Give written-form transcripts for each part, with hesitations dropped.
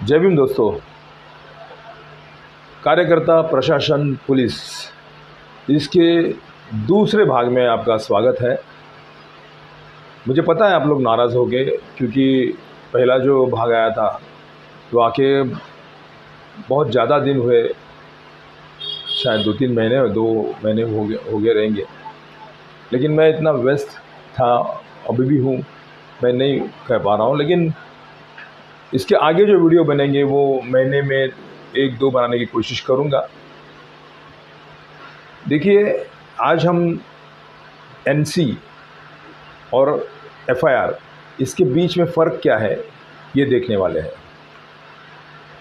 जय भीम दोस्तों। कार्यकर्ता प्रशासन पुलिस इसके दूसरे भाग में आपका स्वागत है। मुझे पता है आप लोग नाराज़ हो गए क्योंकि पहला जो भाग आया था तो आके बहुत ज़्यादा दिन हुए, शायद 2-3 महीने 2 महीने हो गए रहेंगे, लेकिन मैं इतना व्यस्त था, अभी भी हूँ, मैं नहीं कह पा रहा हूँ। लेकिन इसके आगे जो वीडियो बनेंगे वो महीने में 1-2 बनाने की कोशिश करूँगा। देखिए, आज हम एनसी और एफआईआर इसके बीच में फ़र्क क्या है ये देखने वाले हैं।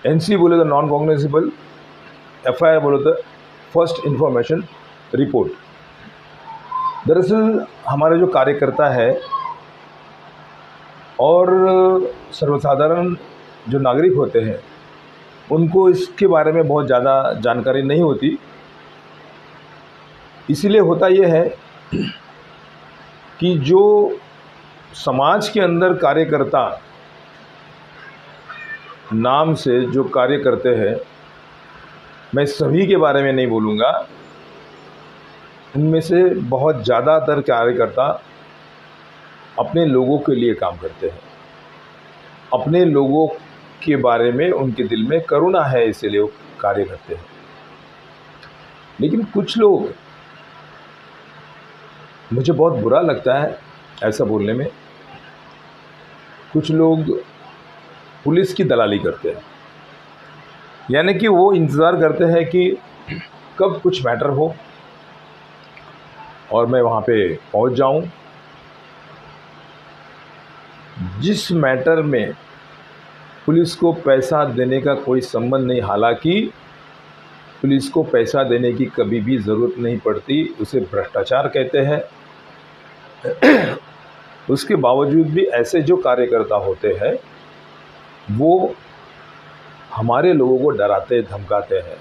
एनसी बोले तो नॉन कॉग्निजेबल, एफआईआर बोले तो फर्स्ट इंफॉर्मेशन रिपोर्ट। दरअसल हमारे जो कार्यकर्ता है और सर्वसाधारण जो नागरिक होते हैं उनको इसके बारे में बहुत ज़्यादा जानकारी नहीं होती। इसीलिए होता ये है कि जो समाज के अंदर कार्यकर्ता नाम से जो कार्य करते हैं, मैं सभी के बारे में नहीं बोलूँगा, उनमें से बहुत ज़्यादातर कार्यकर्ता अपने लोगों के लिए काम करते हैं। अपने लोगों के बारे में उनके दिल में करुणा है, इसीलिए वो कार्य करते हैं। लेकिन कुछ लोग, मुझे बहुत बुरा लगता है ऐसा बोलने में, कुछ लोग पुलिस की दलाली करते हैं। यानी कि वो इंतज़ार करते हैं कि कब कुछ मैटर हो और मैं वहाँ पे पहुँच जाऊँ। जिस मैटर में पुलिस को पैसा देने का कोई संबंध नहीं, हालांकि पुलिस को पैसा देने की कभी भी ज़रूरत नहीं पड़ती, उसे भ्रष्टाचार कहते हैं। उसके बावजूद भी ऐसे जो कार्यकर्ता होते हैं वो हमारे लोगों को डराते धमकाते हैं,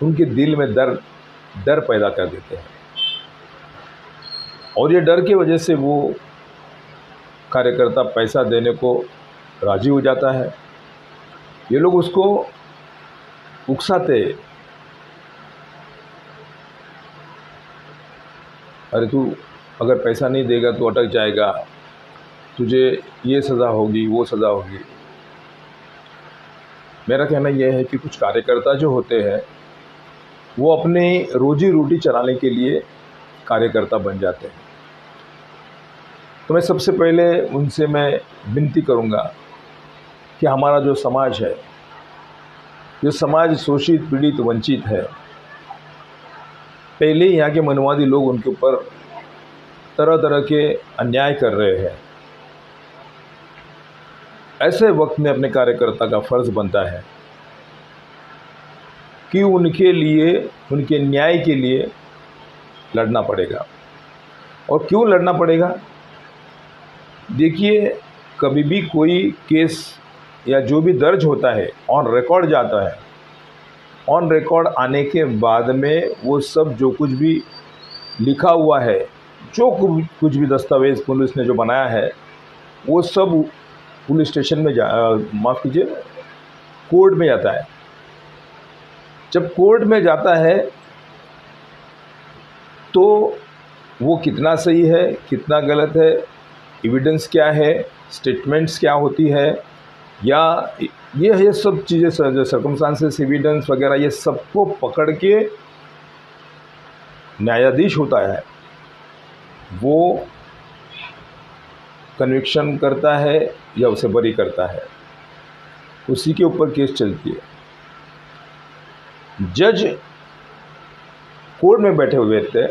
उनके दिल में डर पैदा कर देते हैं और ये डर की वजह से वो कार्यकर्ता पैसा देने को राजी हो जाता है। ये लोग उसको उकसाते, अरे तू अगर पैसा नहीं देगा तो अटक जाएगा, तुझे ये सज़ा होगी, वो सज़ा होगी। मेरा कहना यह है कि कुछ कार्यकर्ता जो होते हैं वो अपने रोजी रोटी चलाने के लिए कार्यकर्ता बन जाते हैं। तो मैं सबसे पहले उनसे मैं विनती करूंगा कि हमारा जो समाज है, जो समाज शोषित, पीड़ित, वंचित है, पहले यहाँ के मनवादी लोग उनके ऊपर तरह तरह के अन्याय कर रहे हैं। ऐसे वक्त में अपने कार्यकर्ता का फ़र्ज़ बनता है कि उनके लिए, उनके न्याय के लिए लड़ना पड़ेगा। और क्यों लड़ना पड़ेगा? देखिए, कभी भी कोई केस या जो भी दर्ज होता है ऑन रिकॉर्ड जाता है, ऑन रिकॉर्ड आने के बाद में वो सब जो कुछ भी लिखा हुआ है, जो कुछ भी दस्तावेज़ पुलिस ने जो बनाया है, वो सब पुलिस स्टेशन में माफ़ कीजिए, कोर्ट में जाता है। जब कोर्ट में जाता है तो वो कितना सही है, कितना गलत है, एविडेंस क्या है, स्टेटमेंट्स क्या होती है, या ये सब चीज़ें, सर्कमस्टांसेस, एविडेंस वगैरह, ये सबको पकड़ के न्यायाधीश होता है, वो कन्विक्शन करता है या उसे बरी करता है, उसी के ऊपर केस चलती है। जज कोर्ट में बैठे हुए थे,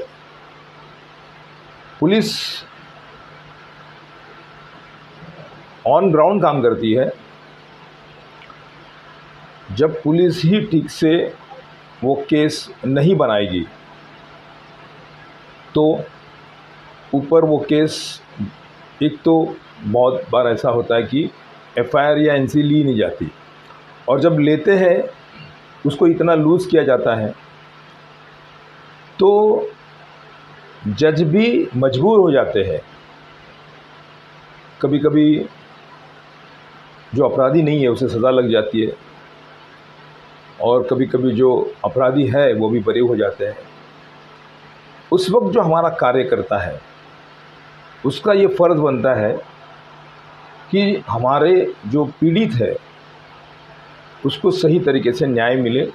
पुलिस ऑन ग्राउंड काम करती है। जब पुलिस ही ठीक से वो केस नहीं बनाएगी तो ऊपर वो केस, एक तो बहुत बार ऐसा होता है कि एफआईआर या एनसी ली नहीं जाती, और जब लेते हैं उसको इतना लूज़ किया जाता है तो जज भी मजबूर हो जाते हैं। कभी कभी जो अपराधी नहीं है उसे सज़ा लग जाती है, और कभी कभी जो अपराधी है वो भी बरी हो जाते हैं। उस वक्त जो हमारा कार्य करता है उसका ये फ़र्ज़ बनता है कि हमारे जो पीड़ित है उसको सही तरीके से न्याय मिले।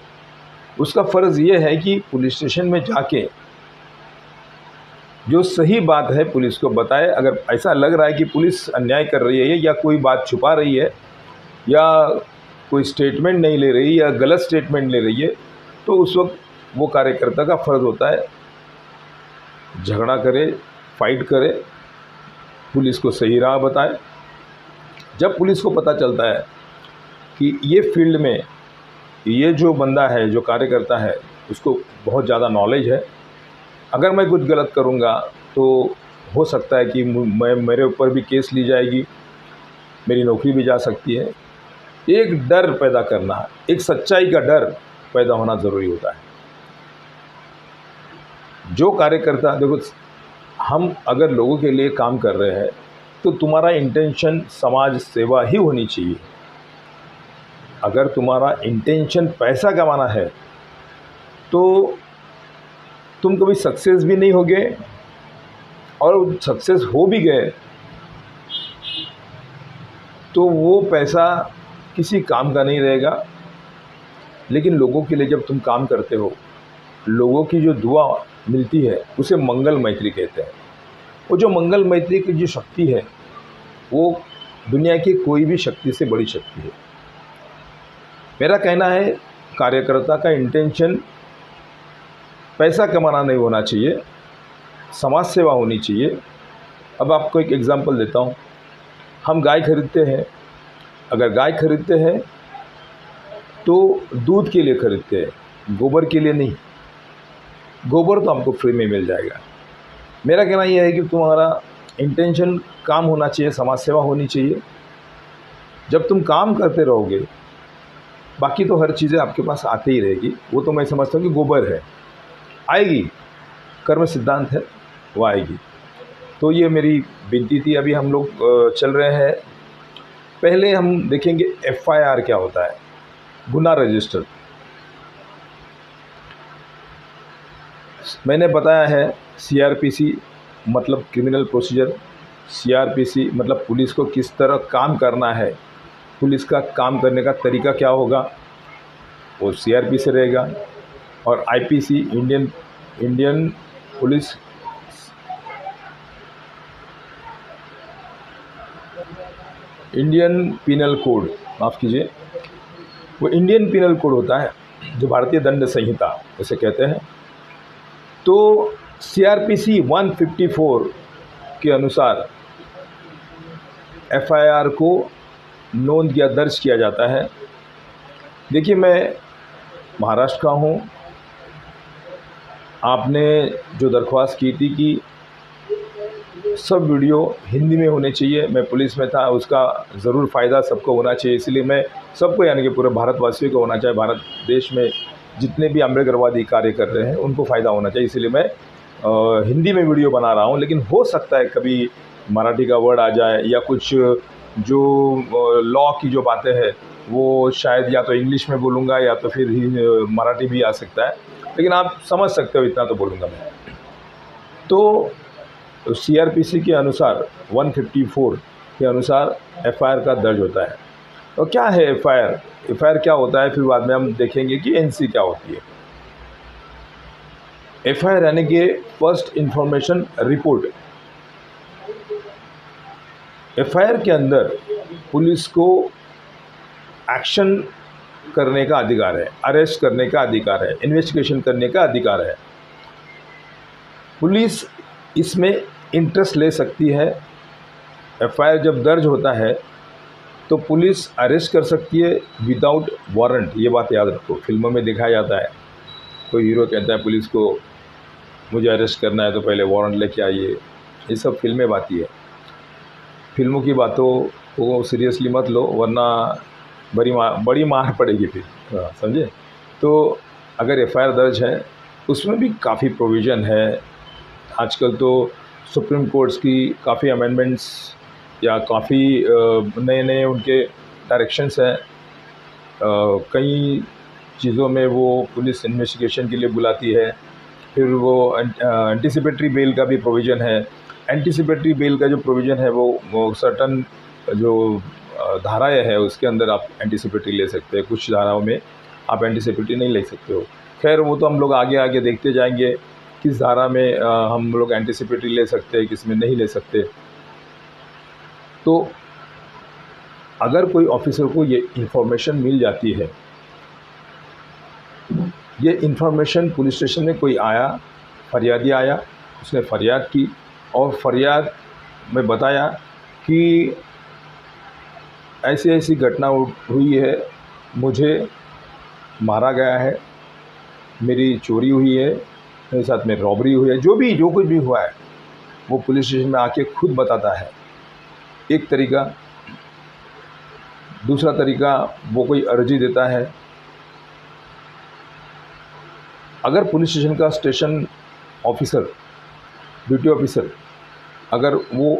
उसका फ़र्ज़ ये है कि पुलिस स्टेशन में जाके जो सही बात है पुलिस को बताए। अगर ऐसा लग रहा है कि पुलिस अन्याय कर रही है या कोई बात छुपा रही है या कोई स्टेटमेंट नहीं ले रही या गलत स्टेटमेंट ले रही है, तो उस वक्त वो कार्यकर्ता का फ़र्ज़ होता है झगड़ा करे, फाइट करे, पुलिस को सही राह बताए। जब पुलिस को पता चलता है कि ये फील्ड में ये जो बंदा है, जो कार्यकर्ता है, उसको बहुत ज़्यादा नॉलेज है, अगर मैं कुछ गलत करूँगा तो हो सकता है कि मेरे ऊपर भी केस ली जाएगी, मेरी नौकरी भी जा सकती है। एक डर पैदा करना, एक सच्चाई का डर पैदा होना ज़रूरी होता है। जो कार्यकर्ता, देखो, हम अगर लोगों के लिए काम कर रहे हैं तो तुम्हारा इंटेंशन समाज सेवा ही होनी चाहिए। अगर तुम्हारा इंटेंशन पैसा कमाना है तो तुम कभी सक्सेस भी नहीं होगे, और सक्सेस हो भी गए तो वो पैसा किसी काम का नहीं रहेगा। लेकिन लोगों के लिए जब तुम काम करते हो, लोगों की जो दुआ मिलती है उसे मंगल मैत्री कहते हैं। वो जो मंगल मैत्री की जो शक्ति है वो दुनिया की कोई भी शक्ति से बड़ी शक्ति है। मेरा कहना है कार्यकर्ता का इंटेंशन पैसा कमाना नहीं होना चाहिए, समाज सेवा होनी चाहिए। अब आपको एक एग्जांपल देता हूँ। हम गाय खरीदते हैं, अगर गाय खरीदते हैं तो दूध के लिए खरीदते हैं, गोबर के लिए नहीं। गोबर तो हमको फ्री में मिल जाएगा। मेरा कहना यह है कि तुम्हारा इंटेंशन काम होना चाहिए, समाज सेवा होनी चाहिए। जब तुम काम करते रहोगे बाकी तो हर चीज़ें आपके पास आती ही रहेगी। वो तो मैं समझता हूँ कि गोबर है, आएगी, कर्म सिद्धांत है, वो आएगी। तो ये मेरी विनती थी। अभी हम लोग चल रहे हैं, पहले हम देखेंगे FIR क्या होता है, गुना रजिस्टर। मैंने बताया है CRPC मतलब क्रिमिनल प्रोसीजर, CRPC मतलब पुलिस को किस तरह काम करना है, पुलिस का काम करने का तरीका क्या होगा, वो CRP से रहेगा। और IPC Indian police Indian penal code, माफ़ कीजिए, वो इंडियन पिनल कोड होता है जो भारतीय दंड संहिता उसे कहते हैं। तो CRPC 154 के अनुसार FIR को नोंद या दर्ज किया जाता है। देखिए, मैं महाराष्ट्र का हूँ। आपने जो दरख्वास्त की थी कि सब वीडियो हिंदी में होने चाहिए, मैं पुलिस में था, उसका ज़रूर फ़ायदा सबको होना चाहिए। इसलिए मैं सबको, यानी कि पूरे भारतवासियों को होना चाहिए, भारत देश में जितने भी अम्बेडकरवादी कार्य कर रहे हैं उनको फ़ायदा होना चाहिए। इसलिए मैं हिंदी में वीडियो बना रहा हूँ। लेकिन हो सकता है कभी मराठी का वर्ड आ जाए या कुछ जो लॉ की जो बातें हैं वो शायद या तो इंग्लिश में बोलूँगा या तो फिर मराठी भी आ सकता है, लेकिन आप समझ सकते हो, इतना तो बोलूँगा मैं। तो CRPC के अनुसार 154 के अनुसार FIR का दर्ज होता है। और क्या है FIR क्या होता है, फिर बाद में हम देखेंगे कि NC क्या होती है। FIR यानी कि फर्स्ट इंफॉर्मेशन रिपोर्ट। FIR के अंदर पुलिस को एक्शन करने का अधिकार है, अरेस्ट करने का अधिकार है, इन्वेस्टिगेशन करने का अधिकार है। पुलिस इसमें इंटरेस्ट ले सकती है। FIR जब दर्ज होता है तो पुलिस अरेस्ट कर सकती है विदाउट वारंट। ये बात याद रखो, फिल्मों में दिखाया जाता है, कोई हीरो कहता है पुलिस को मुझे अरेस्ट करना है तो पहले वारंट लेके आइए। ये सब फिल्में बाती है। फिल्मों की बातों को सीरियसली मत लो, वरना बड़ी मार पड़ेगी फिर, समझे। तो अगर FIR दर्ज है उसमें भी काफ़ी प्रोविज़न है। आजकल तो सुप्रीम कोर्ट्स की काफ़ी अमेंडमेंट्स या काफ़ी नए उनके डायरेक्शंस हैं। कई चीज़ों में वो पुलिस इन्वेस्टिगेशन के लिए बुलाती है। फिर वो एंटीसिपेटरी बेल का भी प्रोविज़न है। एंटीसिपेटरी बेल का जो प्रोविज़न है वो सर्टन जो धाराएँ हैं उसके अंदर आप एंटीसिपेटरी ले सकते हैं, कुछ धाराओं में आप एंटीसिपेटरी नहीं ले सकते हो। खैर वो तो हम लोग आगे आगे देखते जाएंगे किस धारा में हम लोग एंटीसिपेटरी ले सकते हैं, किस में नहीं ले सकते। तो अगर कोई ऑफिसर को ये इन्फॉर्मेशन मिल जाती है, ये इन्फॉर्मेशन पुलिस स्टेशन में कोई आया, फरियादी आया, उसने फरियाद की और फरियाद में बताया कि ऐसी ऐसी घटना हुई है, मुझे मारा गया है, मेरी चोरी हुई है, मेरे साथ में रॉबरी हुई है, जो कुछ भी हुआ है वो पुलिस स्टेशन में आके खुद बताता है। एक तरीका। दूसरा तरीका, वो कोई अर्जी देता है। अगर पुलिस स्टेशन का स्टेशन ऑफिसर, ड्यूटी ऑफिसर, अगर वो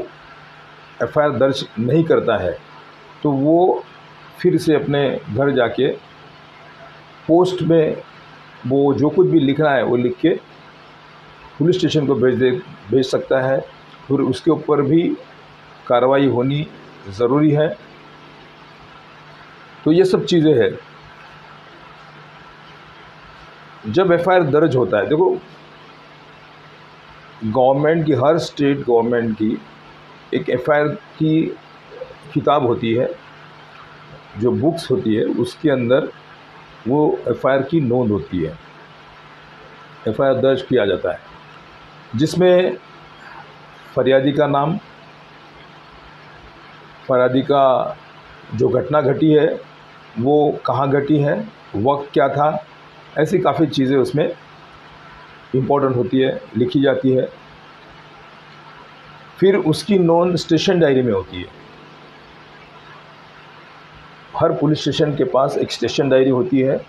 एफआईआर दर्ज नहीं करता है तो वो फिर से अपने घर जाके पोस्ट में वो जो कुछ भी लिखना है वो लिख के पुलिस स्टेशन को भेज सकता है। फिर उसके ऊपर भी कार्रवाई होनी ज़रूरी है। तो ये सब चीज़ें हैं। जब एफआईआर दर्ज होता है, देखो गवर्नमेंट की, हर स्टेट गवर्नमेंट की एक एफआईआर की किताब होती है, जो बुक्स होती है, उसके अंदर वो एफआईआर की नोंद होती है, एफआईआर दर्ज किया जाता है, जिसमें फरियादी का नाम, फरियादी का जो घटना घटी है वो कहाँ घटी है, वक्त क्या था, ऐसी काफ़ी चीज़ें उसमें इम्पोर्टेंट होती है, लिखी जाती है। फिर उसकी नोंद स्टेशन डायरी में होती है। हर पुलिस स्टेशन के पास एक स्टेशन डायरी होती है,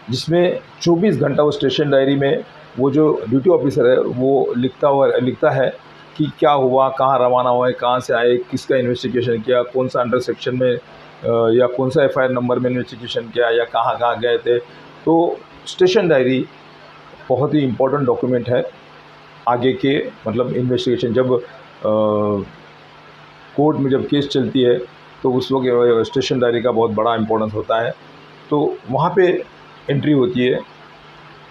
जिसमें 24 घंटा वो स्टेशन डायरी में वो जो ड्यूटी ऑफिसर है वो लिखता है कि क्या हुआ, कहाँ रवाना हुआ है, कहाँ से आए, किसका इन्वेस्टिगेशन किया, कौन सा अंडर सेक्शन में या कौन सा एफआईआर नंबर में इन्वेस्टिगेशन किया, या कहाँ कहाँ गए थे। तो स्टेशन डायरी बहुत ही इम्पोर्टेंट डॉक्यूमेंट है आगे के, मतलब इन्वेस्टिगेशन जब कोर्ट में जब केस चलती है तो उस वक्त स्टेशन डायरी का बहुत बड़ा इम्पोर्टेंस होता है। तो वहाँ पे एंट्री होती है,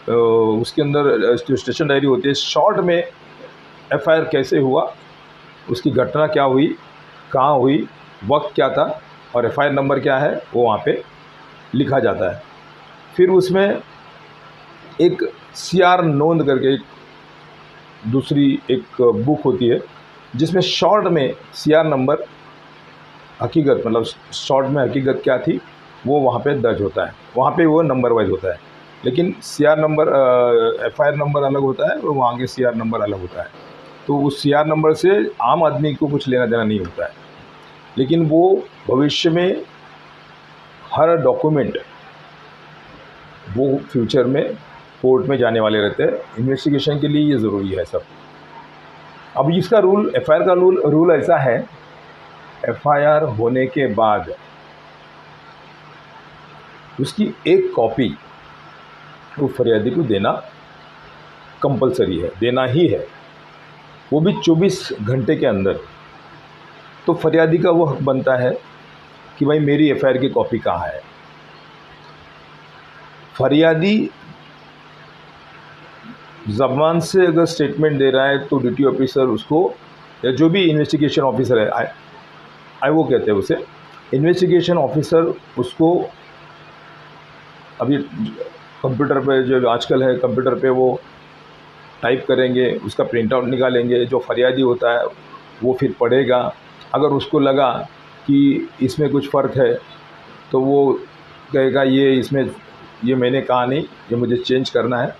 उसके अंदर जो स्टेशन डायरी होती है, शॉर्ट में एफआईआर कैसे हुआ, उसकी घटना क्या हुई, कहाँ हुई, वक्त क्या था और एफआईआर नंबर क्या है, वो वहाँ पे लिखा जाता है। फिर उसमें एक सीआर नोंद करके दूसरी एक बुक होती है, जिसमें शॉर्ट में सीआर नंबर, हकीकत मतलब शॉर्ट में हकीकत क्या थी वो वहाँ पे दर्ज होता है। वहाँ पे वो नंबर वाइज होता है, लेकिन सीआर नंबर, एफआईआर नंबर अलग होता है और वहाँ के सीआर नंबर अलग होता है। तो उस सीआर नंबर से आम आदमी को कुछ लेना देना नहीं होता है, लेकिन वो भविष्य में हर डॉक्यूमेंट वो फ्यूचर में कोर्ट में जाने वाले रहते हैं। इन्वेस्टिगेशन के लिए ये ज़रूरी है सब। अब इसका रूल, एफआईआर का रूल ऐसा है, एफआईआर होने के बाद उसकी एक कॉपी वो फरियादी को देना कंपलसरी है, देना ही है, वो भी 24 घंटे के अंदर। तो फरियादी का वो हक बनता है कि भाई मेरी एफआईआर की कॉपी कहाँ है। फरियादी ज़बान से अगर स्टेटमेंट दे रहा है तो ड्यूटी ऑफिसर उसको, या जो भी इन्वेस्टिगेशन ऑफिसर है, आईओ कहते हैं उसे, इन्वेस्टिगेशन ऑफिसर उसको अभी कंप्यूटर पे, जो आजकल है कंप्यूटर पे, वो टाइप करेंगे, उसका प्रिंट आउट निकालेंगे, जो फरियादी होता है वो फिर पढ़ेगा। अगर उसको लगा कि इसमें कुछ फ़र्क है तो वो कहेगा ये मैंने कहा नहीं, ये मुझे चेंज करना है,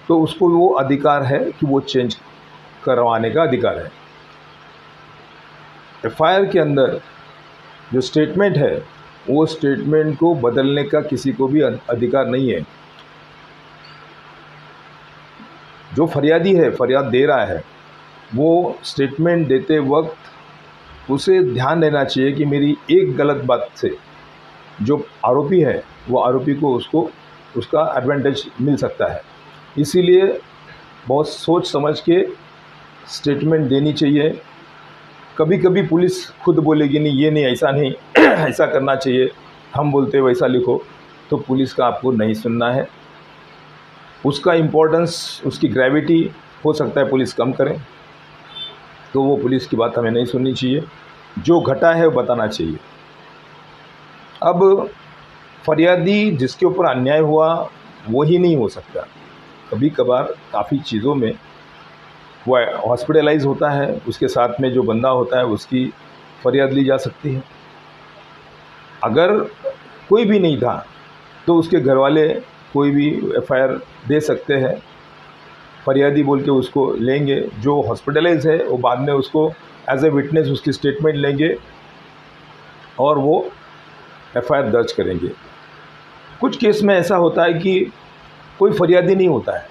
तो उसको वो अधिकार है कि वो चेंज करवाने का अधिकार है। एफआईआर के अंदर जो स्टेटमेंट है वो स्टेटमेंट को बदलने का किसी को भी अधिकार नहीं है। जो फरियादी है, फरियाद दे रहा है, वो स्टेटमेंट देते वक्त उसे ध्यान देना चाहिए कि मेरी एक गलत बात से जो आरोपी है वो आरोपी को उसको उसका एडवांटेज मिल सकता है। इसीलिए बहुत सोच समझ के स्टेटमेंट देनी चाहिए। कभी कभी पुलिस खुद बोलेगी नहीं, ये नहीं, ऐसा नहीं ऐसा करना चाहिए, हम बोलते वैसा लिखो, तो पुलिस का आपको नहीं सुनना है। उसका इम्पोर्टेंस, उसकी ग्रेविटी हो सकता है पुलिस कम करें, तो वो पुलिस की बात हमें नहीं सुननी चाहिए। जो घटा है वो बताना चाहिए। अब फरियादी जिसके ऊपर अन्याय हुआ वो ही नहीं हो सकता। कभी कभार काफ़ी चीज़ों में वो हॉस्पिटलाइज होता है, उसके साथ में जो बंदा होता है उसकी फरियाद ली जा सकती है। अगर कोई भी नहीं था तो उसके घर वाले कोई भी एफआईआर दे सकते हैं, फरियादी बोल के उसको लेंगे। जो हॉस्पिटलाइज है वो बाद में उसको एज ए विटनेस उसकी स्टेटमेंट लेंगे और वो एफआईआर दर्ज करेंगे। कुछ केस में ऐसा होता है कि कोई फरियादी नहीं होता है,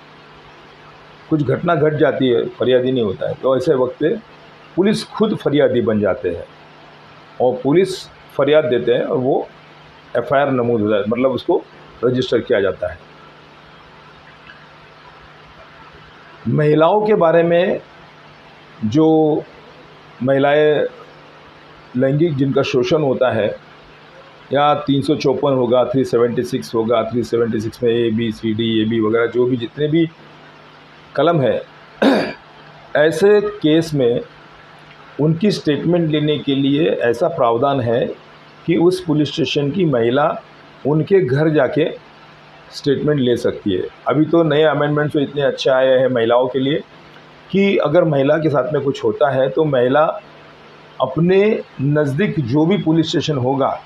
कुछ घटना घट जाती है, फरियादी नहीं होता है, तो ऐसे वक्त पे पुलिस खुद फरियादी बन जाते हैं और पुलिस फरियाद देते हैं और वो एफआईआर नमूद होता है, मतलब उसको रजिस्टर किया जाता है। महिलाओं के बारे में, जो महिलाएं लैंगिक जिनका शोषण होता है, या 354 होगा, 376 होगा, 376 में A B C D A B वगैरह जो भी जितने भी कलम है, ऐसे केस में उनकी स्टेटमेंट लेने के लिए ऐसा प्रावधान है कि उस पुलिस स्टेशन की महिला उनके घर जाके स्टेटमेंट ले सकती है। अभी तो नए अमेंडमेंट्स तो इतने अच्छे आए हैं महिलाओं के लिए कि अगर महिला के साथ में कुछ होता है तो महिला अपने नज़दीक जो भी पुलिस स्टेशन होगा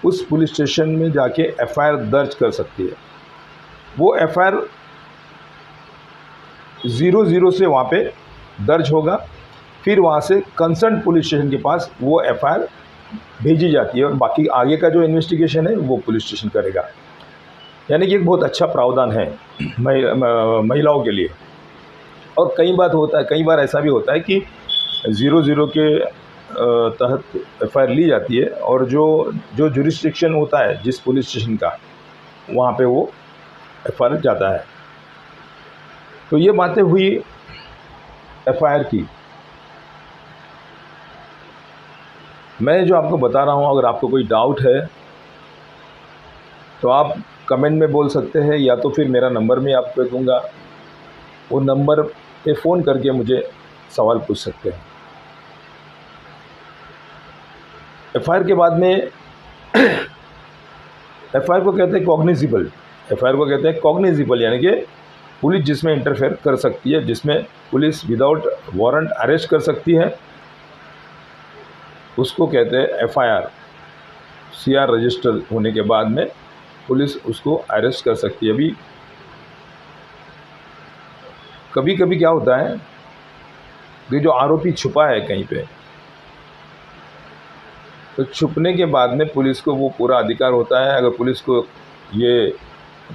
उस पुलिस स्टेशन में जाके एफआईआर दर्ज कर सकती है। वो एफआईआर 00 से वहाँ पे दर्ज होगा, फिर वहाँ से कंसर्न पुलिस स्टेशन के पास वो एफआईआर भेजी जाती है और बाकी आगे का जो इन्वेस्टिगेशन है वो पुलिस स्टेशन करेगा। यानी कि एक बहुत अच्छा प्रावधान है महिलाओं के लिए। और कई बार ऐसा भी होता है कि 00 के तहत एफआईआर ली जाती है और जो जुरिस्डिक्शन होता है जिस पुलिस स्टेशन का, वहाँ पे वो एफआईआर जाता है। तो ये बातें हुई एफआईआर की। मैं जो आपको बता रहा हूँ, अगर आपको कोई डाउट है तो आप कमेंट में बोल सकते हैं, या तो फिर मेरा नंबर मैं आपको दूंगा, वो नंबर पे फ़ोन करके मुझे सवाल पूछ सकते हैं। एफआईआर के बाद में एफआईआर को कहते हैं कॉग्निजिबल। एफआईआर को कहते हैं कॉग्निजिबल, यानी कि पुलिस जिसमें इंटरफेयर कर सकती है, जिसमें पुलिस विदाउट वारंट अरेस्ट कर सकती है, उसको कहते हैं एफआईआर। सीआर रजिस्टर होने के बाद में पुलिस उसको अरेस्ट कर सकती है। अभी कभी कभी क्या होता है कि जो आरोपी छुपा है कहीं पे, तो छुपने के बाद में पुलिस को वो पूरा अधिकार होता है। अगर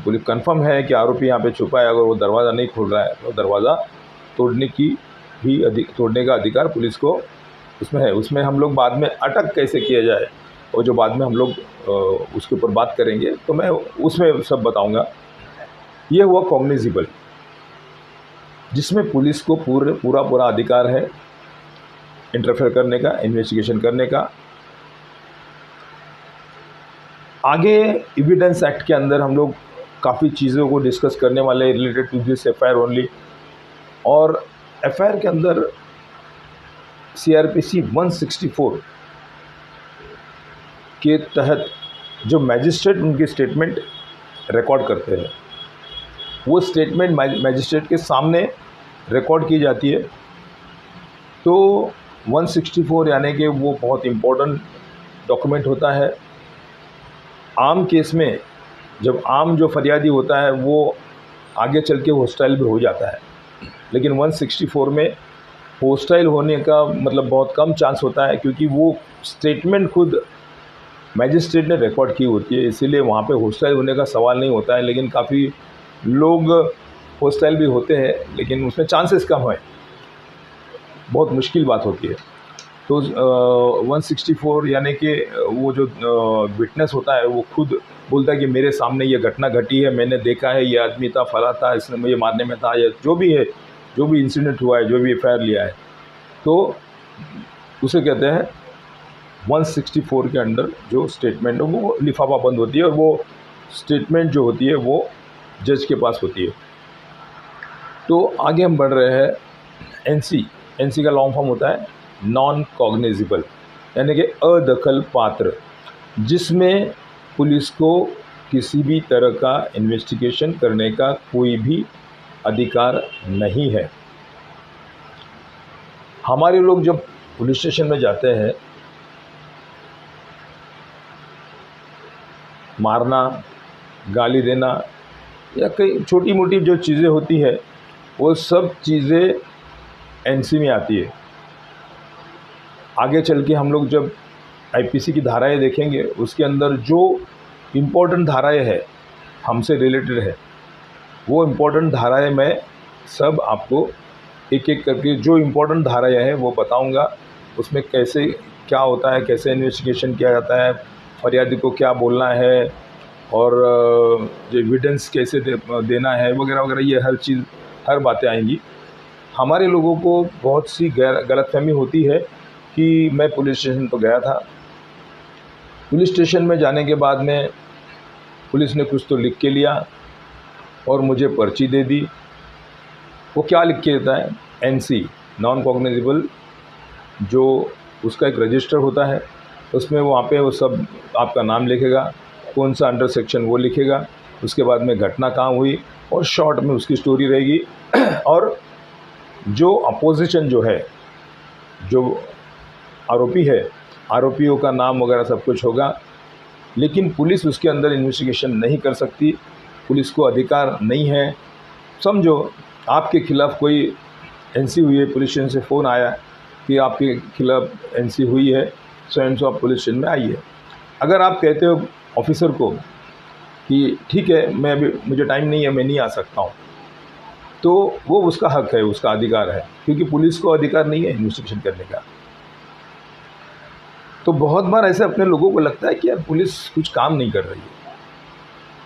पुलिस कंफर्म है कि आरोपी यहाँ पे छुपा है, अगर वो दरवाज़ा नहीं खोल रहा है तो दरवाज़ा तोड़ने का अधिकार पुलिस को उसमें है। उसमें हम लोग बाद में अटक कैसे किया जाए और जो बाद में हम लोग उसके ऊपर बात करेंगे, तो मैं उसमें सब बताऊंगा। ये हुआ कॉग्निजिबल, जिसमें पुलिस को पूरा अधिकार है इंटरफेयर करने का, इन्वेस्टिगेशन करने का। आगे एविडेंस एक्ट के अंदर हम लोग काफ़ी चीज़ों को डिस्कस करने वाले हैं related to this FIR only. और एफआईआर के अंदर सीआरपीसी 164 के तहत जो मैजिस्ट्रेट उनकी स्टेटमेंट रिकॉर्ड करते हैं, वो स्टेटमेंट मैजिस्ट्रेट के सामने रिकॉर्ड की जाती है। तो 164 यानी कि वो बहुत इम्पोर्टेंट डॉक्यूमेंट होता है। आम केस में जब आम जो फरियादी होता है वो आगे चल के हॉस्टाइल भी हो जाता है, लेकिन 164 में हॉस्टाइल होने का मतलब बहुत कम चांस होता है, क्योंकि वो स्टेटमेंट खुद मैजिस्ट्रेट ने रिकॉर्ड की होती है, इसीलिए वहाँ पे हॉस्टाइल होने का सवाल नहीं होता है। लेकिन काफ़ी लोग हॉस्टाइल भी होते हैं, लेकिन उसमें चांसेस कम है, बहुत मुश्किल बात होती है। तो 164 यानी कि वो जो विटनेस होता है वो खुद बोलता है कि मेरे सामने ये घटना घटी है, मैंने देखा है, ये आदमी था, फला था, इसने मुझे मारने में था, या जो भी है, जो भी इंसिडेंट हुआ है, जो भी एफआईआर लिया है, तो उसे कहते हैं 164 के अंडर जो स्टेटमेंट है वो लिफाफा बंद होती है, और वो स्टेटमेंट जो होती है वो जज के पास होती है। तो आगे हम बढ़ रहे हैं। एनसी, एनसी का लॉन्ग फॉर्म होता है नॉन कॉग्निजिबल, यानी कि अदखल पात्र, जिसमें पुलिस को किसी भी तरह का इन्वेस्टिगेशन करने का कोई भी अधिकार नहीं है। हमारे लोग जब पुलिस स्टेशन में जाते हैं, मारना, गाली देना या कई छोटी मोटी जो चीज़ें होती है वो सब चीज़ें एनसी में आती है। आगे चल के हम लोग जब आईपीसी की धाराएं देखेंगे, उसके अंदर जो इम्पोर्टेंट धाराएं हैं हमसे रिलेटेड है, वो इम्पोर्टेंट धाराएं मैं सब आपको एक एक करके जो इम्पोर्टेंट धाराएं हैं वो बताऊंगा। उसमें कैसे क्या होता है, कैसे इन्वेस्टिगेशन किया जाता है, फरियादी को क्या बोलना है, और जो एविडेंस कैसे देना है, वगैरह वगैरह, ये हर चीज़, हर बातें आएंगी। हमारे लोगों को बहुत सी गलतफहमी होती है कि मैं पुलिस स्टेशन तो गया था, पुलिस स्टेशन में जाने के बाद में पुलिस ने कुछ तो लिख के लिया और मुझे पर्ची दे दी। वो क्या लिख के देता है? एनसी, नॉन कॉग्निजिबल, जो उसका एक रजिस्टर होता है, उसमें वहाँ पे वो सब आपका नाम लिखेगा, कौन सा अंडर सेक्शन वो लिखेगा, उसके बाद में घटना कहाँ हुई, और शॉर्ट में उसकी स्टोरी रहेगी। और जो अपोजिशन जो है, जो आरोपी है, आरोपियों का नाम वगैरह सब कुछ होगा। लेकिन पुलिस उसके अंदर इन्वेस्टिगेशन नहीं कर सकती, पुलिस को अधिकार नहीं है। समझो आपके खिलाफ़ कोई एनसी हुई है, पुलिस स्टेशन से फ़ोन आया कि आपके खिलाफ़ एनसी हुई है, सो एंड सो आप पुलिस स्टेशन में आइए। अगर आप कहते हो ऑफिसर को कि ठीक है, मैं अभी, मुझे टाइम नहीं है, मैं नहीं आ सकता हूँ, तो वो उसका हक है, उसका अधिकार है, क्योंकि पुलिस को अधिकार नहीं है इन्वेस्टिगेशन करने का। तो बहुत बार ऐसे अपने लोगों को लगता है कि यार पुलिस कुछ काम नहीं कर रही है,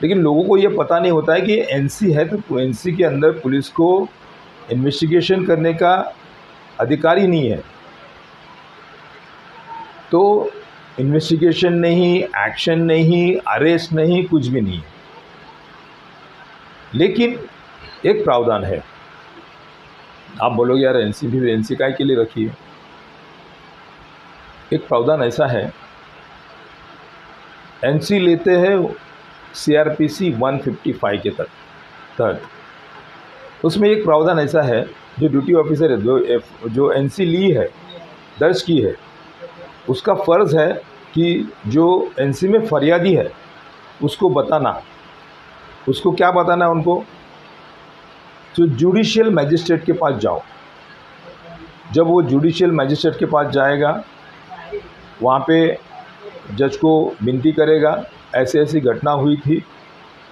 लेकिन लोगों को ये पता नहीं होता है कि एनसी है, तो एनसी के अंदर पुलिस को इन्वेस्टिगेशन करने का अधिकार ही नहीं है। तो इन्वेस्टिगेशन नहीं, एक्शन नहीं, अरेस्ट नहीं, कुछ भी नहीं है। लेकिन एक प्रावधान है। आप बोलोगे यार एनसी भी, एनसी काय के लिए रखी है? एक प्रावधान ऐसा है, एनसी लेते हैं सीआरपीसी 155 के तहत। उसमें एक प्रावधान ऐसा है, जो ड्यूटी ऑफिसर है, जो एनसी ली है, दर्ज की है, उसका फ़र्ज़ है कि जो एनसी में फरियादी है उसको बताना। उसको क्या बताना है उनको? जो जुडिशियल मैजिस्ट्रेट के पास जाओ। जब वो जुडिशियल मैजिस्ट्रेट के पास जाएगा, वहाँ पे जज को विनती करेगा, ऐसी ऐसी घटना हुई थी,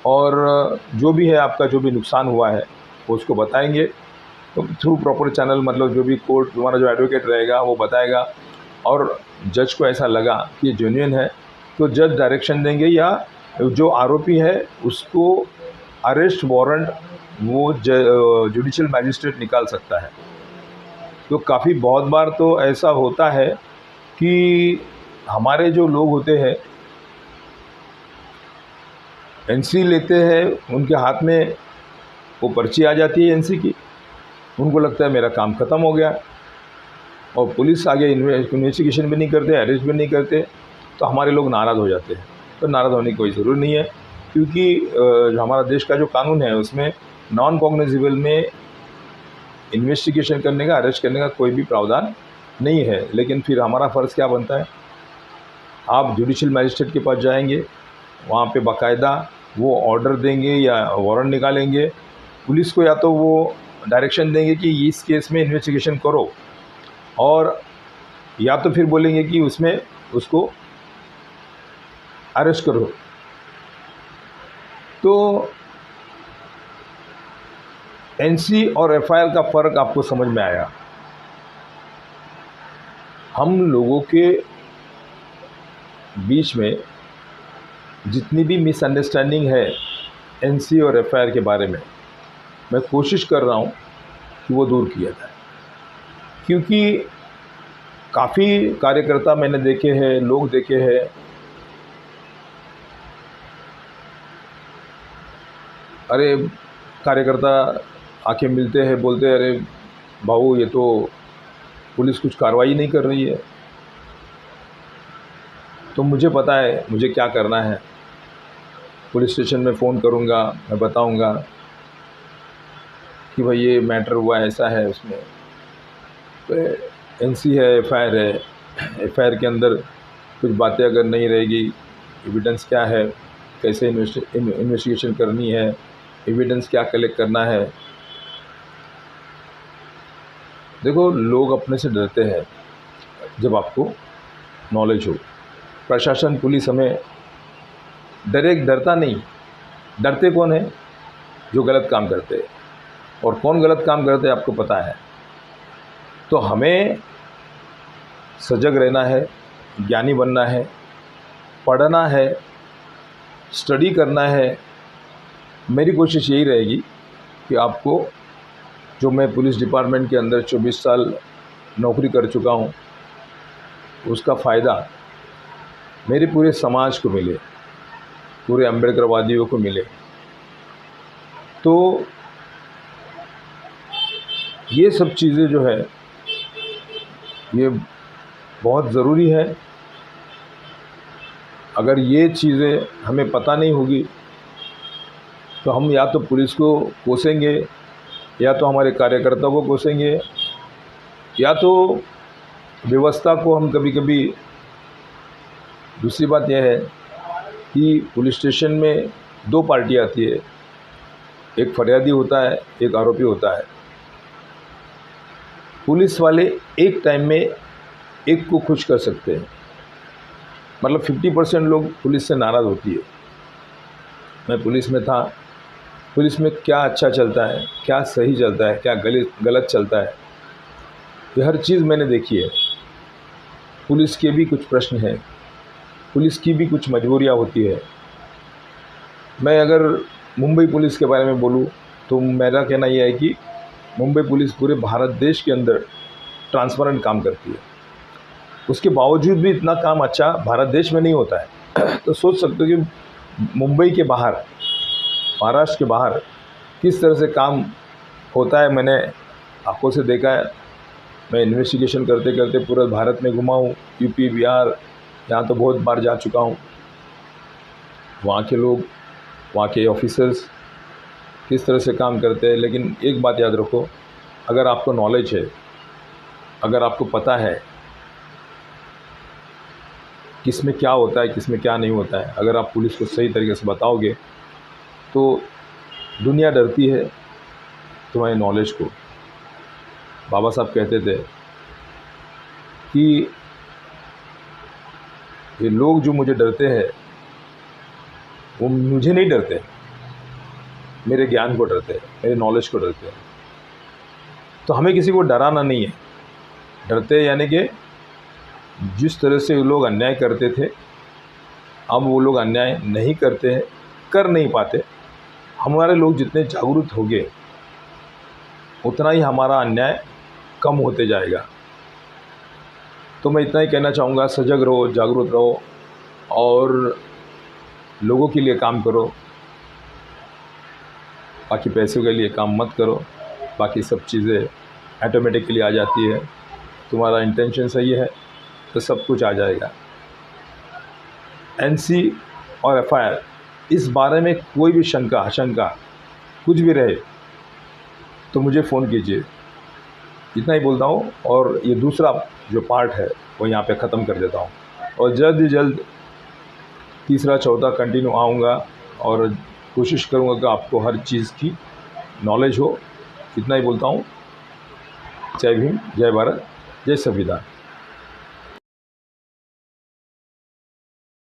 और जो भी है आपका, जो भी नुकसान हुआ है वो उसको बताएंगे। तो थ्रू प्रॉपर चैनल, मतलब जो भी कोर्ट, हमारा जो एडवोकेट रहेगा वो बताएगा, और जज को ऐसा लगा कि ये जेन्युइन है, तो जज डायरेक्शन देंगे, या जो आरोपी है उसको अरेस्ट वारंट वो जुडिशियल मैजिस्ट्रेट निकाल सकता है। तो काफ़ी बहुत बार तो ऐसा होता है कि हमारे जो लोग होते हैं एनसी लेते हैं, उनके हाथ में वो पर्ची आ जाती है एनसी की, उनको लगता है मेरा काम ख़त्म हो गया, और पुलिस आगे इन्वेस्टिगेशन भी नहीं करते, अरेस्ट भी नहीं करते, तो हमारे लोग नाराज़ हो जाते हैं। तो नाराज़ होने की कोई ज़रूरत नहीं है, क्योंकि हमारा देश का जो कानून है उसमें नॉन कॉग्निजिबल में इन्वेस्टिगेशन करने का, अरेस्ट करने का कोई भी प्रावधान नहीं है। लेकिन फिर हमारा फ़र्ज़ क्या बनता है? आप जुडिशियल मैजिस्ट्रेट के पास जाएंगे, वहाँ पे बाकायदा वो ऑर्डर देंगे या वारंट निकालेंगे, पुलिस को या तो वो डायरेक्शन देंगे कि इस केस में इन्वेस्टिगेशन करो, और या तो फिर बोलेंगे कि उसमें उसको अरेस्ट करो। तो एनसी और एफआईआर का फ़र्क आपको समझ में आया। हम लोगों के बीच में जितनी भी मिसअंडरस्टैंडिंग है एनसी और एफआईआर के बारे में, मैं कोशिश कर रहा हूँ कि वो दूर किया जाए। क्योंकि काफ़ी कार्यकर्ता मैंने देखे हैं, लोग देखे हैं, अरे कार्यकर्ता आके मिलते हैं, बोलते हैं अरे भाऊ ये तो पुलिस कुछ कार्रवाई नहीं कर रही है। तो मुझे पता है मुझे क्या करना है। पुलिस स्टेशन में फ़ोन करूँगा, मैं बताऊँगा कि भाई ये मैटर हुआ है, ऐसा है उसमें तो एनसी है, एफआईआर है, एफआईआर के अंदर कुछ बातें अगर नहीं रहेगी, एविडेंस क्या है, कैसे इन्वेस्टिगेशन करनी है, एविडेंस क्या कलेक्ट करना है। देखो लोग अपने से डरते हैं जब आपको नॉलेज हो। प्रशासन पुलिस हमें डरता नहीं। डरते कौन है? जो गलत काम करते हैं। और कौन गलत काम करते हैं आपको पता है। तो हमें सजग रहना है, ज्ञानी बनना है, पढ़ना है, स्टडी करना है। मेरी कोशिश यही रहेगी कि आपको, जो मैं पुलिस डिपार्टमेंट के अंदर 24 साल नौकरी कर चुका हूँ, उसका फ़ायदा मेरे पूरे समाज को मिले, पूरे अम्बेडकरवादियों को मिले। तो ये सब चीज़ें जो है ये बहुत ज़रूरी है। अगर ये चीज़ें हमें पता नहीं होगी तो हम या तो पुलिस को कोसेंगे, या तो हमारे कार्यकर्ताओं को कोसेंगे, या तो व्यवस्था को हम कभी कभी। दूसरी बात यह है कि पुलिस स्टेशन में 2 पार्टी आती है, एक फरियादी होता है, एक आरोपी होता है। पुलिस वाले एक टाइम में एक को खुश कर सकते हैं, मतलब 50% लोग पुलिस से नाराज़ होती है। मैं पुलिस में था, पुलिस में क्या अच्छा चलता है, क्या सही चलता है, क्या गलत चलता है, ये हर चीज़ मैंने देखी है। पुलिस के भी कुछ प्रश्न हैं, पुलिस की भी कुछ मजबूरियाँ होती है। मैं अगर मुंबई पुलिस के बारे में बोलूँ तो मेरा कहना यह है कि मुंबई पुलिस पूरे भारत देश के अंदर ट्रांसपेरेंट काम करती है। उसके बावजूद भी इतना काम अच्छा भारत देश में नहीं होता है। तो सोच सकते हो कि मुंबई के बाहर, महाराष्ट्र के बाहर किस तरह से काम होता है। मैंने आंखों से देखा है। मैं इन्वेस्टिगेशन करते करते पूरे भारत में घुमा हूँ, यूपी, बिहार, यहाँ तो बहुत बार जा चुका हूँ। वहाँ के लोग, वहाँ के ऑफिसर्स किस तरह से काम करते हैं। लेकिन एक बात याद रखो, अगर आपको नॉलेज है, अगर आपको पता है किस में क्या होता है, किस में क्या नहीं होता है, अगर आप पुलिस को सही तरीके से बताओगे तो दुनिया डरती है तुम्हारे नॉलेज को। बाबा साहब कहते थे कि ये लोग जो मुझे डरते हैं वो मुझे नहीं डरते, मेरे ज्ञान को डरते हैं, मेरे नॉलेज को डरते हैं। तो हमें किसी को डराना नहीं है। डरते यानी कि जिस तरह से वो लोग अन्याय करते थे, अब वो लोग अन्याय नहीं करते हैं, कर नहीं पाते। हमारे लोग जितने जागरूक होंगे उतना ही हमारा अन्याय कम होते जाएगा। तो मैं इतना ही कहना चाहूँगा, सजग रहो, जागरूक रहो और लोगों के लिए काम करो। बाकी पैसों के लिए काम मत करो, बाकी सब चीज़ें ऑटोमेटिकली आ जाती है। तुम्हारा इंटेंशन सही है तो सब कुछ आ जाएगा। एनसी और एफआईआर, इस बारे में कोई भी शंका, आशंका कुछ भी रहे तो मुझे फ़ोन कीजिए। इतना ही बोलता हूँ और ये दूसरा जो पार्ट है वो यहाँ पे ख़त्म कर देता हूँ और जल्द ही जल्द तीसरा चौथा कंटिन्यू आऊँगा और कोशिश करूँगा कि आपको हर चीज़ की नॉलेज हो। इतना ही बोलता हूँ। जय भीम, जय भारत, जय संविधान।